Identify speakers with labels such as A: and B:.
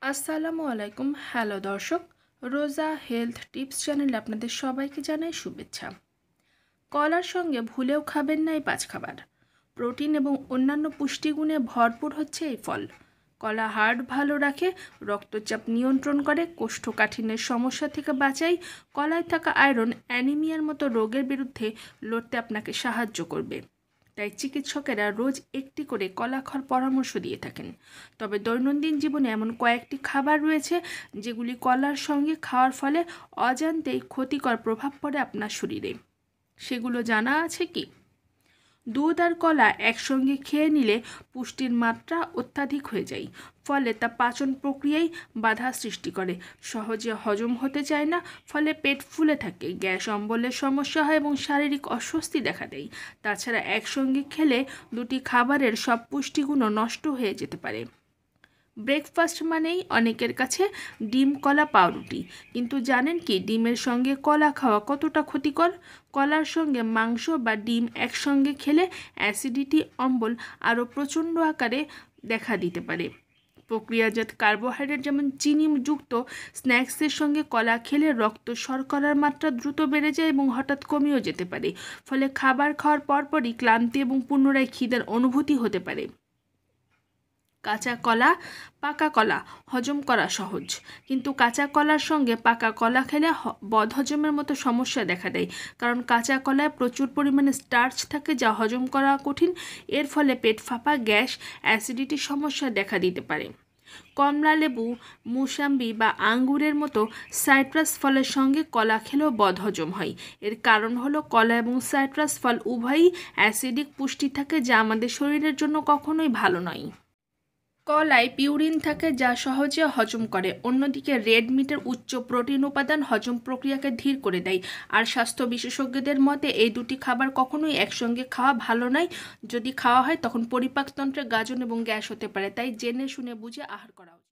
A: আসসালামু আলাইকুম। হ্যালো দর্শক, রোজা হেলথ টিপস চ্যানেলে আপনাদের সবাইকে জানাই শুভেচ্ছা। কলার সঙ্গে ভুলেও খাবেন না এই 5 খাবার। প্রোটিন এবং অন্যান্য পুষ্টিগুণে ভরপুর হচ্ছে এই ফল। কলা হার্ট ভালো রাখে, রক্তচাপ নিয়ন্ত্রণ করে, কোষ্ঠকাঠিন্যের সমস্যা থেকে বাঁচায়। কলায় থাকা আয়রন অ্যানিমিয়ার মতো রোগের বিরুদ্ধে লড়তে আপনাকে সাহায্য করবে। তাই চিকিৎসকেরা রোজ একটি করে কলা খাওয়ার পরামর্শ দিয়ে থাকেন। তবে দৈনন্দিন জীবনে এমন কয়েকটি খাবার রয়েছে যেগুলি কলার সঙ্গে খাওয়ার ফলে অজান্তেই ক্ষতিকর প্রভাব পড়ে আপনার শরীরে। সেগুলো জানা আছে কি? দুধ আর কলা একসঙ্গে খেয়ে নিলে পুষ্টির মাত্রা অত্যাধিক হয়ে যায়, ফলে তা পাচন প্রক্রিয়ায় বাধা সৃষ্টি করে, সহজে হজম হতে চায় না, ফলে পেট ফুলে থাকে, গ্যাস অম্বলের সমস্যা হয় এবং শারীরিক অস্বস্তি দেখা দেয়। তাছাড়া একসঙ্গে খেলে দুটি খাবারের সব পুষ্টিগুণও নষ্ট হয়ে যেতে পারে। ব্রেকফাস্ট মানেই অনেকের কাছে ডিম, কলা, পাউরুটি, কিন্তু জানেন কি ডিমের সঙ্গে কলা খাওয়া কতটা ক্ষতিকর? কলার সঙ্গে মাংস বা ডিম একসঙ্গে খেলে অ্যাসিডিটি, অম্বল আরও প্রচণ্ড আকারে দেখা দিতে পারে। প্রক্রিয়াজাত কার্বোহাইড্রেট যেমন চিনিযুক্ত স্ন্যাক্সের সঙ্গে কলা খেলে রক্ত শর্করার মাত্রা দ্রুত বেড়ে যায় এবং হঠাৎ কমেও যেতে পারে, ফলে খাবার খাওয়ার পরপরই ক্লান্তি এবং পুনরায় খিদের অনুভূতি হতে পারে। কাঁচা কলা, পাকা কলা হজম করা সহজ, কিন্তু কাঁচা কলার সঙ্গে পাকা কলা খেলে বদহজমের মতো সমস্যা দেখা দেয়, কারণ কাঁচা কলায় প্রচুর পরিমাণে স্টার্চ থাকে যা হজম করা কঠিন। এর ফলে পেট ফাঁপা, গ্যাস, অ্যাসিডিটির সমস্যা দেখা দিতে পারে। কমলা লেবু, মুসাম্বি বা আঙ্গুরের মতো সাইট্রাস ফলের সঙ্গে কলা খেলেও বদহজম হয়। এর কারণ হলো কলা এবং সাইট্রাস ফল উভয়ই অ্যাসিডিক পুষ্টি থাকে, যা আমাদের শরীরের জন্য কখনোই ভালো নয়। কলায় পিউরিন থাকে যা সহজে হজম করে, অন্যদিকে রেড মিটের উচ্চ প্রোটিন উপাদান হজম প্রক্রিয়াকে ধীর করে দেয়। আর স্বাস্থ্য বিশেষজ্ঞদের মতে এই দুটি খাবার কখনোই একসঙ্গে খাওয়া ভালো নয়। যদি খাওয়া হয় তখন পরিপাকতন্ত্রে গাজন এবং গ্যাস হতে পারে, তাই জেনে শুনে বুঝে আহার করা উচিত।